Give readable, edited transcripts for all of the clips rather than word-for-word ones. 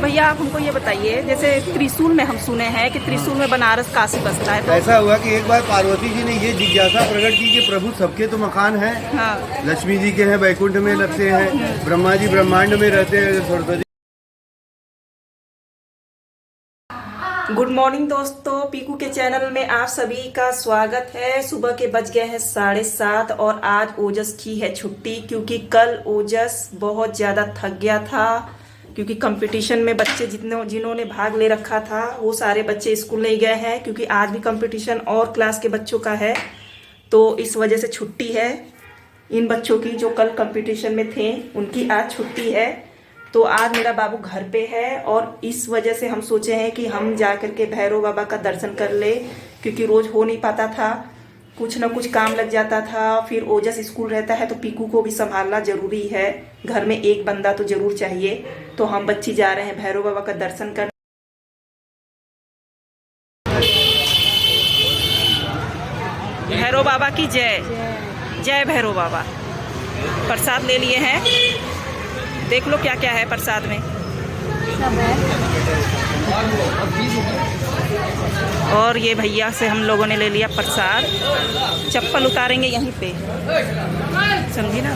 भैया आप हमको ये बताइए, जैसे त्रिशूल में हम सुने हैं कि त्रिशूल में बनारस काशी बसता है, तो ऐसा हुआ कि एक बार पार्वती जी ने ये जिज्ञासा प्रकट की कि प्रभु सबके तो मकान हैं। हाँ। लक्ष्मी जी के हैं, वैकुंठ में लगते हैं, ब्रह्मा जी ब्रह्मांड में रहते हैं, सरस्वती। गुड मॉर्निंग दोस्तों, पीकू के चैनल में आप सभी का स्वागत है। सुबह के बज गए हैं 7:30 और आज ओजस की है छुट्टी, क्योंकि कल ओजस बहुत ज़्यादा थक गया था, क्योंकि कंपटीशन में बच्चे जिन्होंने भाग ले रखा था वो सारे बच्चे स्कूल नहीं गए हैं, क्योंकि आज भी कंपटीशन और क्लास के बच्चों का है, तो इस वजह से छुट्टी है। इन बच्चों की जो कल कंपटीशन में थे उनकी आज छुट्टी है, तो आज मेरा बाबू घर पे है और इस वजह से हम सोचे हैं कि हम जा कर के भैरव बाबा का दर्शन कर ले, क्योंकि रोज हो नहीं पाता था, कुछ ना कुछ काम लग जाता था, फिर ओजस स्कूल रहता है तो पीकू को भी संभालना जरूरी है, घर में एक बंदा तो जरूर चाहिए। तो हम बच्ची जा रहे हैं भैरव बाबा का दर्शन कर। भैरव बाबा की जय जय भैरव बाबा। प्रसाद ले लिए हैं, देख लो क्या क्या है प्रसाद में। सब है। और ये भैया से हम लोगों ने ले लिया प्रसाद। चप्पल उतारेंगे यहीं पे, समझी ना।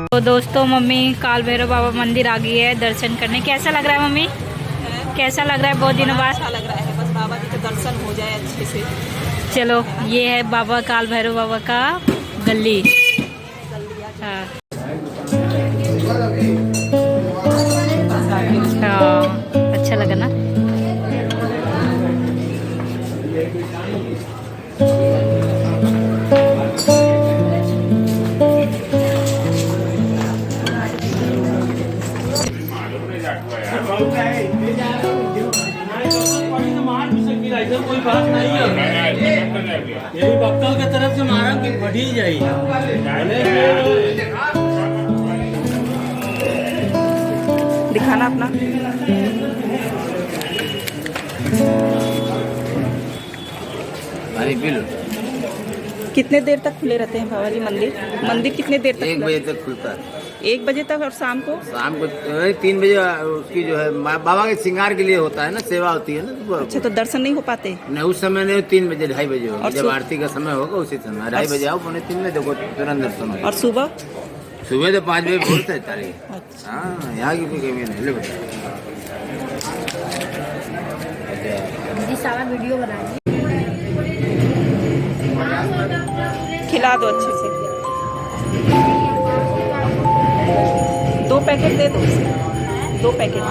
तो दोस्तों मम्मी काल भैरव बाबा मंदिर आ गई है दर्शन करने। कैसा लग रहा है मम्मी, कैसा लग रहा है? बहुत दिनों बाद अच्छा लग रहा है, बस बाबा जी का दर्शन हो जाए अच्छे से। चलो, ये है बाबा काल भैरव बाबा का गली। हाँ अच्छा लगा ना। कोई बात नहीं है, ये बक्कल की तरफ से मारा कि बढ़ी जाए। दिखाना अपना। कितने देर तक खुले रहते हैं बाबा जी मंदिर कितने देर तक? 1 बजे तक खुलता है। 1 बजे तक, और शाम को? शाम को 3 बजे उसकी जो है बाबा के श्रृंगार के लिए होता है ना, सेवा होती है ना। अच्छा, तो दर्शन नहीं हो पाते? नहीं, उस समय नहीं, 3 बजे 2:30 बजे होगा, और जब आरती का समय होगा उसी समय 2:30 बजे आओ, 2:45 में देखो तुरंत दर्शन होगा। और सुबह? सुबह तो 5 बजे भोरते है तारीख। अच्छा। हाँ, यहाँ की कोई कमी नहीं। ले बता सारा वीडियो बना खिला दो अच्छे से। 2 पैकेट दे दो, 2 पैकेट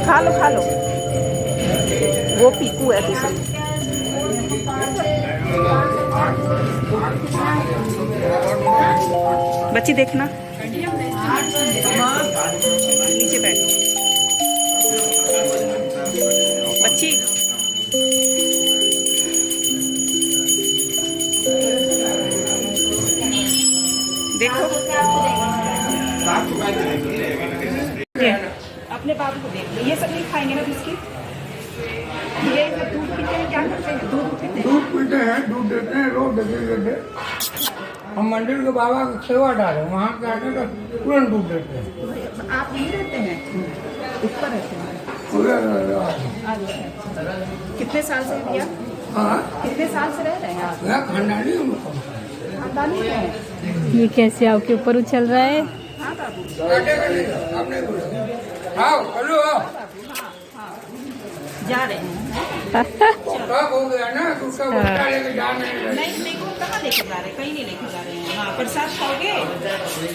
खा लो। वो पीकू है दूसरी। बच्ची देखना, नीचे बैठ बच्ची। देखो अपने बाबू को देख लो, ये सब नहीं खाएंगे ना बिस्किट। ये सब दूध पीते हैं, क्या करते हैं? दूध पीते हैं, दूध देते हैं, रोज देते। हम मंदिर के बाबा की सेवा डाले, वहाँ जाके तो तुरंत दूध देते हैं। आप नहीं रहते हैं, ऊपर रहते हैं? कितने साल से भैया? कितने साल से रह रहे हैं आप? खानदानी है। ये कैसे आपके ऊपर उछल रहा है? हाँ बाबू, जा रहे हैं। हो गया ना, दूसरा बच्चा लेके जाने नहीं, वो कहाँ लेके जा रहे हैं? कहीं नहीं लेके जा रहे हैं। हाँ, प्रसाद खाओगे?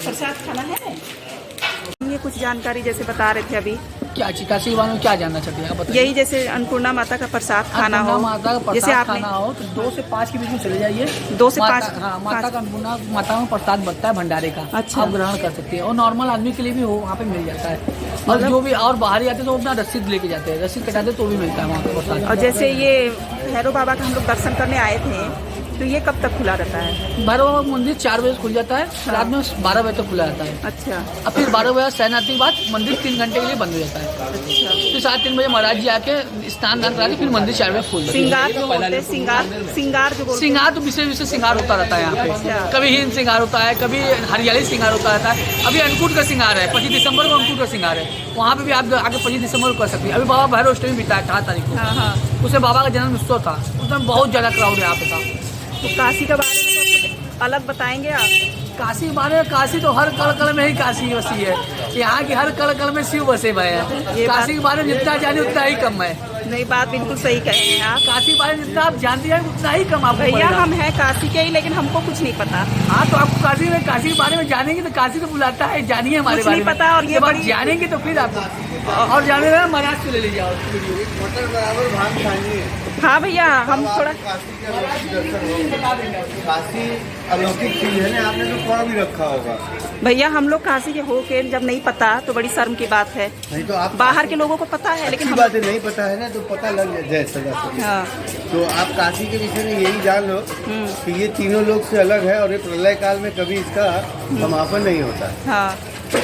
प्रसाद खाना है। ये कुछ जानकारी जैसे बता रहे थे अभी, क्या काशी के बारे में क्या जानना चाहते हैं आप बताइए। यही जैसे अन्नपूर्णा माता का प्रसाद खाना हो, माता का जैसे प्रसाद आपने खाना हो तो 2 से 5 के बीच में चले जाइए। 2 से 5? हाँ, माता का अन्नपूर्णा माता में प्रसाद बनता है भंडारे का। अच्छा। आप ग्रहण कर सकते हैं, और नॉर्मल आदमी के लिए भी हो वहाँ पे मिल जाता है। और जो भी और बाहर आते हैं तो अपना रसीद लेके जाते हैं, रसीद कटाते तो भी मिलता है वहाँ पे प्रसाद। और जैसे ये भैरव बाबा का हम लोग दर्शन करने आए थे, तो ये कब तक खुला रहता है? भैरव बाबा मंदिर 4 बजे खुल जाता है, रात में 12 बजे तक खुला रहता है। अच्छा। और फिर 12 बजे शयनार्थी के बाद मंदिर 3 घंटे के लिए बंद हो जाता है। अच्छा। फिर 3:30 बजे महाराज जी आके स्नान दान करा के फिर मंदिर 4 बजे खोल देते हैं। श्रृंगार जो बोलते हैं, श्रृंगार जो बोलते हैं। श्रृंगार तो विशेष विशेष श्रृंगार होता रहता है यहाँ अच्छा। पे। कभी हिंद श्रृंगार होता है, कभी हरियाली श्रृंगार होता रहता है। अभी अन्नकूट का श्रृंगार है, 25 दिसंबर को अन्नकूट का श्रृंगार है। वहाँ पे भी आप आगे 25 दिसंबर को कर सकते हैं। अभी बाबा भैरव अष्टमी बीता है 4 तारीख को। हाँ हाँ। उसमें बाबा का जन्म उत्सव था, उसमें बहुत ज़्यादा क्राउड यहाँ पे था। तो काशी के बारे में तो कुछ अलग बताएंगे आप? काशी के बारे में, काशी तो हर कण कण में ही काशी बसी है। यहाँ की हर कण कण में शिव बसे हुए हैं। काशी के बारे में जितना जाने उतना ही कम है। नहीं, बात बिल्कुल सही कह रहे हैं आप। काशी के बारे में जितना आप जानते हैं उतना ही कम आपको भैया पड़ेगा। हम हैं काशी के ही, लेकिन हमको कुछ नहीं पता। हाँ, तो आपको काशी के बारे में जानेंगे तो काशी तो बुलाता है, जानिए हमारे कुछ बारे नहीं में। पता, और ये जब आप बड़ी- जानेंगे तो फिर आप और जाने में महाराज को ले लीजिए और वीडियो। मटर बराबर भाग खाइए। हाँ भैया, हम अब थोड़ा आपको काशी के अलौकिक दर्शन होंगे। काशी अलौकिक चीज है ना, आपने तो पढ़ भी रखा होगा। भैया हम लोग काशी के होके जब नहीं पता तो बड़ी शर्म की बात है। नहीं तो आप बाहर के लोगों को पता है, लेकिन अच्छी हम बात है, नहीं पता है ना तो पता लग जाए सदा से। हाँ। तो आप काशी के विषय में यही जान लो कि ये तीनों लोग से अलग है और ये प्रलय काल में कभी इसका समापन नहीं होता है। हाँ।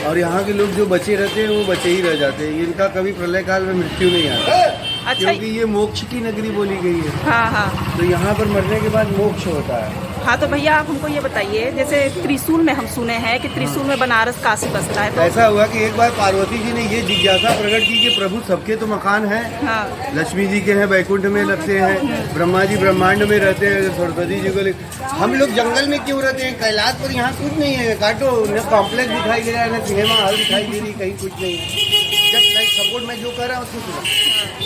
और यहाँ के लोग जो बचे रहते हैं वो बचे ही रह जाते हैं। इनका कभी प्रलय काल में मृत्यु नहीं आता, अच्छा। क्योंकि ये मोक्ष की नगरी बोली गई है। हाँ हाँ। तो यहाँ पर मरने के बाद मोक्ष होता है। हाँ तो भैया आप हमको ये बताइए, जैसे त्रिशूल में हम सुने हैं कि त्रिशूल में बनारस काशी बसता है, तो ऐसा हुआ कि एक बार पार्वती जी ने ये जिज्ञासा प्रकट की कि प्रभु सबके तो मकान हैं। हाँ। लक्ष्मी जी के हैं वैकुंठ में लगते हैं, ब्रह्मा जी ब्रह्मांड में रहते हैं, सरस्वती जी को हम लोग जंगल में क्यों रहते हैं? कैलाश पर यहाँ कुछ नहीं है, काटो न कॉम्प्लेक्स दिखाई दे रहा है, न सिनेमा हॉल दिखाई दे रही, कहीं कुछ नहीं है। जस्ट लाइक सपोर्ट मैं जो कर रहा हूँ उसको सुना।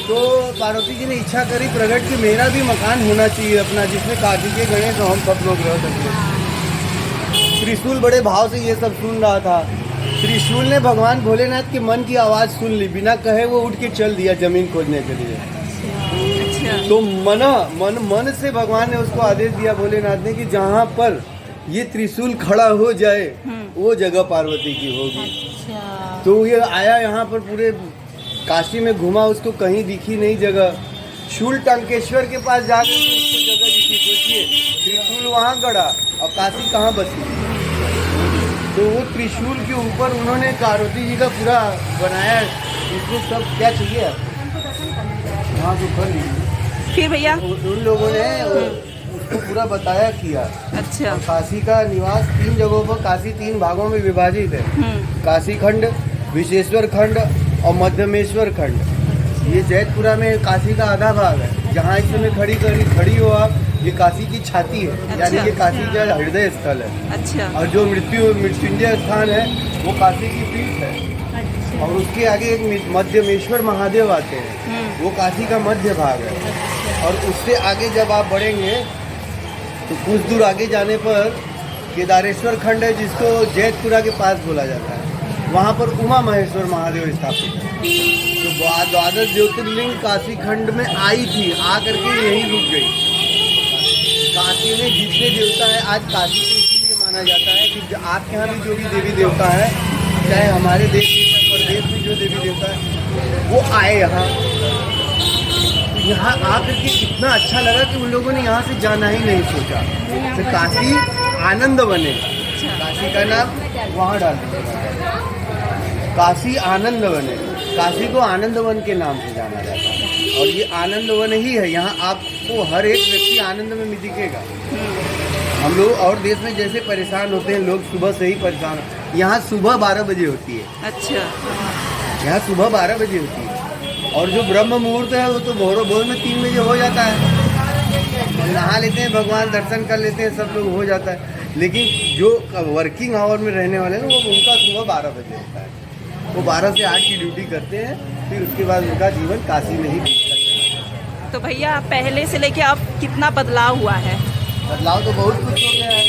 तो पार्वती जी ने इच्छा करी प्रकट कि मेरा भी मकान होना चाहिए अपना, जिसमें कार्तिकेय गणेश तो हम सब लोग रह सकते। त्रिशूल बड़े भाव से ये सब सुन रहा था। त्रिशूल ने भगवान भोलेनाथ के मन की आवाज़ सुन ली, बिना कहे वो उठ के चल दिया जमीन खोजने के लिए। अच्छा। तो मन से भगवान ने उसको आदेश दिया भोलेनाथ ने कि जहाँ पर ये त्रिशूल खड़ा हो जाए वो जगह पार्वती की होगी। तो ये आया यहाँ पर, पूरे काशी में घुमा, उसको कहीं दिखी नहीं जगह। शूल टंकेश्वर के पास जाकर उसको जगह दिखी। सोचिए, त्रिशूल वहाँ गड़ा और काशी कहाँ बसी। तो वो त्रिशूल के ऊपर उन्होंने पार्वती जी का पूरा बनाया। इसको सब क्या चाहिए हाँ तो कर लीजिए। फिर भैया उन लोगों ने उसको पूरा बताया किया। अच्छा। काशी का निवास 3 जगहों पर, काशी 3 भागों में विभाजित है। काशी खंड, विशेश्वर खंड और मध्यमेश्वर खंड। ये जैतपुरा में काशी का आधा भाग है। जहाँ इस समय खड़ी हो आप, ये काशी की छाती है। अच्छा। यानी ये काशी का हृदय स्थल है। अच्छा। और जो मृत्युंजय स्थान है वो काशी की पीठ है। और उसके आगे एक मध्यमेश्वर महादेव आते हैं, वो काशी का मध्य भाग है। और उससे आगे जब आप बढ़ेंगे तो कुछ दूर आगे जाने पर केदारेश्वर खंड है, जिसको जैतपुरा के पास बोला जाता है। वहाँ पर उमा महेश्वर महादेव स्थापित है। तो द्वादश ज्योतिर्लिंग काशी खंड में आई थी, आ करके यहीं रुक गई। काशी में जितने देवता है, आज काशी को इसीलिए माना जाता है कि आपके यहाँ भी जो भी देवी देवता है, चाहे हमारे देश में या प्रदेश में जो देवी देवता है, वो आए यहाँ आकर के इतना अच्छा लगा कि उन लोगों ने यहाँ से जाना ही नहीं सोचा। तो काशी आनंद बने, काशी का नाम वहाँ डाल दिया, काशी आनंद बने। काशी को आनंद वन के नाम से जाना जाता है और ये आनंद वन ही है। यहाँ आपको हर एक व्यक्ति आनंद में दिखेगा। हम लोग और देश में जैसे परेशान होते हैं लोग, सुबह से ही परेशान, यहाँ सुबह 12 बजे होती है। अच्छा। यहाँ सुबह 12 बजे होती है। और जो ब्रह्म मुहूर्त है वो तो भोर में 3 बजे हो जाता है। नहा लेते हैं, भगवान दर्शन कर लेते हैं, सब लोग हो जाता है। लेकिन जो वर्किंग आवर में रहने वाले हैं वो उनका सुबह 12 बजे होता है। वो 12 से 8 की ड्यूटी करते हैं, फिर उसके बाद उनका जीवन काशी में ही बीतता है। तो भैया पहले से लेके अब कितना बदलाव हुआ है? बदलाव तो बहुत कुछ हो गया है।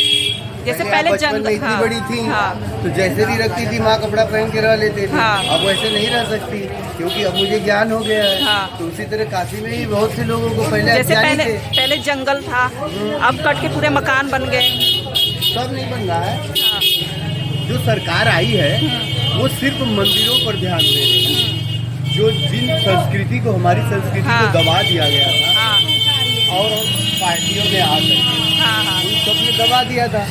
जैसे आप पहले बचपन जंग में इतनी हाँ, बड़ी थी हाँ, तो जैसे भी रखती थी माँ कपड़ा पहन के रह लेते थे। हाँ। अब वैसे नहीं रह सकती, क्योंकि अब मुझे ज्ञान हो गया है। हाँ। तो उसी तरह काशी में ही बहुत से लोगों को पहले जैसे अज्ञानी पहले थे। पहले जंगल था, अब कट के पूरे मकान बन गए। सब नहीं बन रहा है। हाँ। जो सरकार आई है वो सिर्फ मंदिरों पर ध्यान दे रही है। जो जिन संस्कृति को, हमारी संस्कृति हाँ। को दबा दिया गया था हाँ और पार्टियों में आ करके हाँ हाँ उन सब ने दबा दिया था।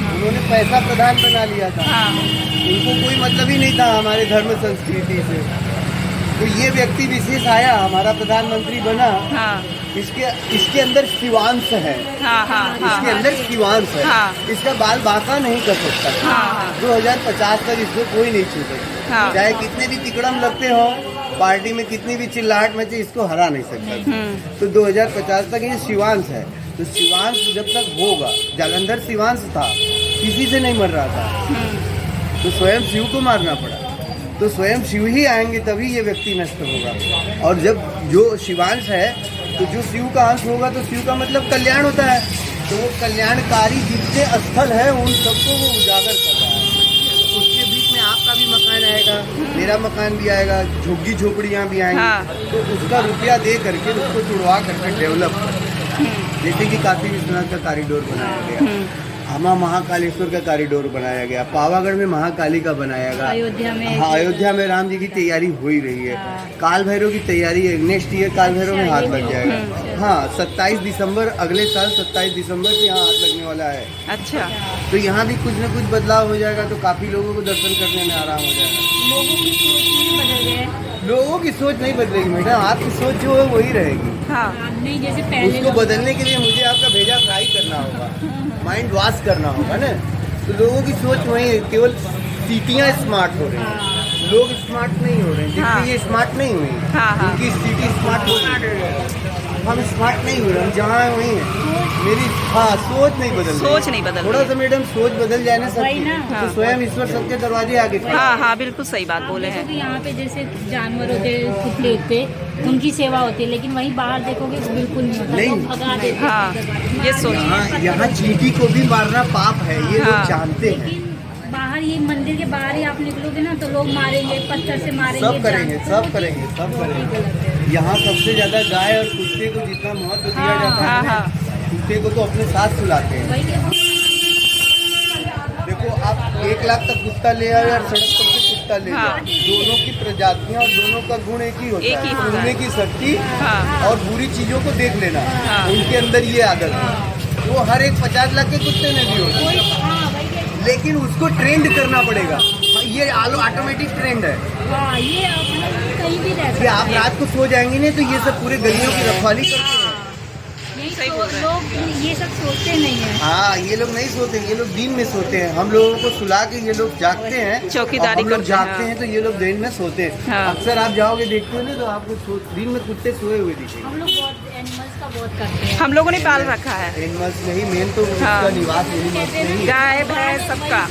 उन्होंने पैसा प्रधान बना लिया था। हाँ। उनको कोई मतलब ही नहीं था हमारे धर्म संस्कृति से। तो ये व्यक्ति विशेष आया, हमारा प्रधानमंत्री बना, हाँ इसके अंदर शिवांश है, हाँ हाँ हाँ इसके अंदर शिवांश है, हाँ। इसका बाल बांका नहीं कर सकता। हाँ। 2050 तक इसको कोई नहीं छूटेगा, हाँ। चाहे कितने भी तिकड़म लगते हो, पार्टी में कितनी भी चिल्लाहट मचे, इसको हरा नहीं सकता। तो 2050 तक ये शिवांश है। तो शिवांश जब तक होगा, जालंधर शिवांश था, किसी से नहीं मर रहा था, तो स्वयं शिव को मारना पड़ा। तो स्वयं शिव ही आएंगे तभी ये व्यक्ति नष्ट होगा। और जब जो शिवांश है, तो जो शिव का अंश होगा, तो शिव का मतलब कल्याण होता है। तो वो कल्याणकारी जितने स्थल है उन सबको वो उजागर कर रहा है। उसके बीच में आपका भी मकान आएगा, मेरा मकान भी आएगा, झुग्गी झोपड़ियाँ भी आएंगी। हाँ। तो उसका रुपया दे करके उसको जुड़वा करके डेवलप कर, जैसे कि काशी विश्वनाथ का कॉरिडोर बनाया गया, हमा महाकालेश्वर का कॉरिडोर बनाया गया, पावागढ़ में महाकाली का बनाया गया, अयोध्या में हाँ, अयोध्या में राम जी की तैयारी हो ही रही है। काल भैरव की तैयारी है, नेक्स्ट ईयर काल भैरव में हाथ लग जाएगा। हाँ, 27 दिसंबर, अगले साल 27 दिसंबर से यहाँ हाथ लगने वाला है। अच्छा। तो यहाँ भी कुछ न कुछ बदलाव हो जाएगा, तो काफी लोगों को दर्शन करने में आराम हो जाएगा। लोगों की सोच नहीं बदल गए। लोगों की सोच नहीं बदलेगी मैडम, आपकी सोच जो है वही रहेगी। हाँ नहीं, जैसे पहले उसको बदलने के लिए मुझे आपका भेजा फ्राई करना होगा, माइंड वॉश करना होगा ना। तो लोगों की सोच वही है, केवल सिटियाँ स्मार्ट हो रही हैं, लोग स्मार्ट नहीं हो रहे हैं। हाँ। जिससे ये स्मार्ट नहीं हुई, हाँ, हाँ। उनकी सिटी स्मार्ट हो रही है, हम स्मार्ट नहीं हो रहे, हम जहाँ हैं वहीं हैं। मेरी हाँ सोच नहीं बदल रही। सोच नहीं बदल थोड़ा रही। सा मैडम सोच बदल जाए ना वही सबकी, ना। हाँ। तो स्वयं ईश्वर सबके दरवाजे आगे खड़ा है। हाँ हाँ बिल्कुल सही बात बोले हैं। देखोगे यहाँ पे जैसे जानवर होते कुत्ते होते, उनकी सेवा होती है, लेकिन वहीं बाहर देखोगे तो बिल्कुल नहीं होता, नहीं। लोग भगा देते हैं हाँ, दरवाजे। ये सोच। हाँ, यहाँ चींटी को भी मारना पाप है, ये हाँ। लोग जानते हैं। लेकिन बाहर ये मंदिर के बाहर ही आप निकलोगे ना तो लोग मारेंगे, पत्थर से मारेंगे, सब करेंगे, जानवर सब को। करेंगे, सब बहुत ही करेंगे। गलत है। यहाँ सबसे ज्यादा गाय और कुत्ते को जितना महत्व दिया हाँ, जाता हाँ, है ना, हाँ। कुत्ते को तो अपने साथ सुलाते हैं। वही है। देखो आप 1 लाख तक कुत्ता ले आओ या सड़क पर से कुत्ता ले हाँ। आओ, दोनों की प्रजातियां और दोनों का गुण एक ही होता एक ही है, होता है। सुनने की शक्ति हाँ। और बुरी चीजों को देख लेना, हाँ। उनके अंदर ये आदत है। वो हर एक 50 लाख के कुत्ते में भी होता है, हाँ वही है। लेकिन उसको ट्रेंड करना पड़ेगा। ये ऑटोमेटिक ट्रेंड है हाँ, ये अपने कहीं भी रहते कि आप रात को सो जाएंगे नहीं तो ये सब पूरे गलियों की रखवाली करते हैं। नहीं, सही तो बोल रहे हैं। लोग ये सब सोचते नहीं है। हाँ, ये लोग नहीं सोते, ये लोग दिन में सोते हैं। हम लोगों को सुला के ये लोग जागते हैं, चौकीदारी और हम लोग करते हैं। जागते हैं तो ये लोग दिन में सोते हैं। हाँ। अक्सर आप जाओगे देखते हो ना तो आपको दिन में कुत्ते सोए हुए दिखेंगे। हम लोग बहुत एनिमल्स का बहुत करते हैं। हम लोगों ने पाल रखा है, एनिमल्स नहीं, मेन तो हाँ। उसका निवास एनिमल्स नहीं है। गाय भैंस सबका।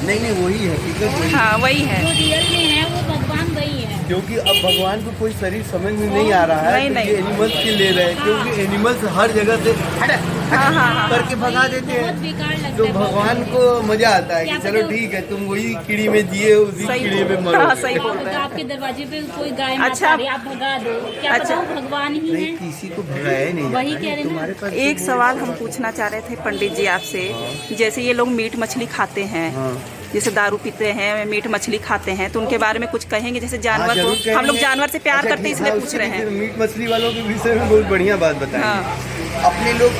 नहीं वही है, हकीकत वही है। हाँ वही है। जो रियल में है वो भगवान वही है। क्योंकि अब भगवान को कोई शरीर समझ में नहीं आ रहा है, नहीं, तो नहीं। ये एनिमल्स के ले रहे हैं, क्योंकि एनिमल्स हर जगह से हट हाँ, हाँ। करके भगा देते बहुत हैं। बेकार लगता तो है। भगवान को मजा आता है कि क्या चलो पता- ठीक है, तुम वही कीड़ी में जिए, उसी सही कीड़े में बोल- मरो। हाँ, सही बोल रहे हैं। आपके दरवाजे पे कोई गाय अच्छा। माता आ रही है, आप भगा दो, क्या अच्छा। पता वो भगवान ही नहीं, है। किसी को भगाया ही नहीं वही जाता है। कह रहे हैं ना। तुम्हारे पास एक सवाल हम पूछना चाह रहे थे पंडित जी आपसे, जैसे ये लोग मीट मछली खाते हैं, हाँ। जैसे दारू पीते हैं, मीट मछली खाते हैं, तो उनके बारे में कुछ कहेंगे? जैसे हाँ, जानवर जरूर को हम लोग कहेंगे। जानवर से प्यार अच्छा, करते हैं ठीक, इसलिए हाँ, पूछ उसके रहे हैं। विषय में, मीट मछली वालों के विषय में बहुत बढ़िया बात बताएं। हाँ। अपने लोग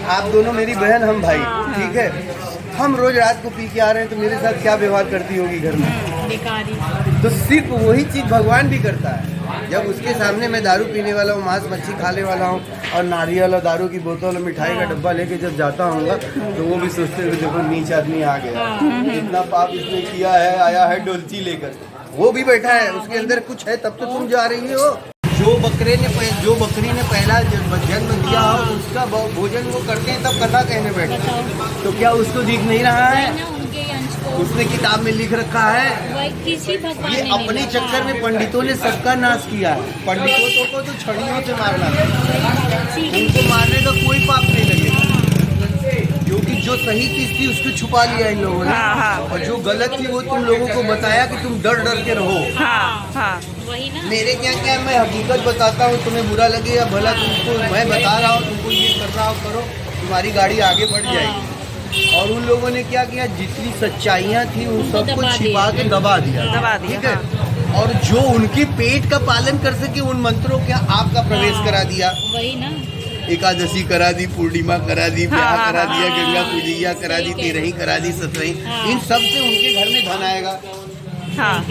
आप दोनों मेरी बहन, हम भाई, ठीक है। हम रोज रात को पी के आ रहे हैं तो मेरे साथ क्या व्यवहार करती होगी घर में? बेकारी। तो सिर्फ वही चीज भगवान भी करता है। जब उसके सामने मैं दारू पीने वाला हूँ, मांस मच्छी खाने वाला हूँ, और नारियल और दारू की बोतल और मिठाई का डब्बा लेके जब जाता हूँ तो वो भी सोचते हैं देखो नीच आदमी आ गया, इतना पाप इसने किया है, आया है डोलची लेकर। वो भी बैठा है, उसके अंदर कुछ है, तब तो तुम जा रही हो। जो बकरी ने पहला जन्म दिया हो उसका भोजन वो करते हैं, तब कथा कहने बैठे। तो क्या उसको दिख नहीं रहा है? ना उनके अंश को उसने किताब में लिख रखा है। वही किसी भगवान ये ने नहीं अपने लिखा। चक्कर में पंडितों ने सबका नाश किया है। पंडितों को तो छड़ियों से मारना है, उनको मारने का कोई पाप नहीं लगेगा, क्योंकि जो सही चीज थी उसको छुपा लिया इन लोगों ने, हाँ, हाँ। और जो गलत थी वो तुम लोगों को बताया कि तुम डर डर के रहो। हाँ हाँ वही ना। मेरे क्या क्या मैं हकीकत बताता हूँ, तुम्हें बुरा लगे या भला, तुमको मैं बता रहा हूँ, तुमको ये कर रहा हो करो, तुम्हारी गाड़ी आगे बढ़ जाएगी। और उन लोगों ने क्या किया, जितनी सच्चाइयाँ थी उन सबको दबा छिपा के दबा दिया, ठीक है। और जो उनके पेट का पालन कर सके उन मंत्रों के आपका प्रवेश करा दिया। वही ना। एकादशी करा दी, पूर्णिमा करा दी, ब्याह हाँ, करा हाँ, दिया, हाँ, गंगा हाँ, पूजैया करा दी, सही कह 13वीं करा दी, 17वीं, हाँ। इन सब से उनके घर में धन आएगा। हाँ।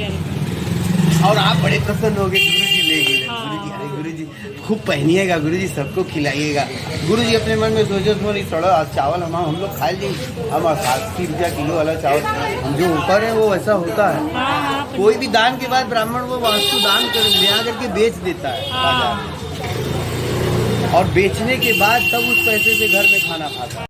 और आप बड़े प्रसन्न हो गए, गुरु जी ले गए। गुरु जी, अरे गुरु जी खूब पहनिएगा, गुरु जी सबको खिलाइएगा। गुरु जी अपने मन में सोचे थोड़ी थोड़ा चावल हम लोग खा लेंगे, हम 80 रुपया किलो वाला चावल हम जो ऊपर है वो ऐसा होता है। कोई भी दान के बाद ब्राह्मण वो वास्तु दान कर ले आकर के बेच देता है बाजार में। और बेचने के बाद तब उस पैसे से घर में खाना खाता है।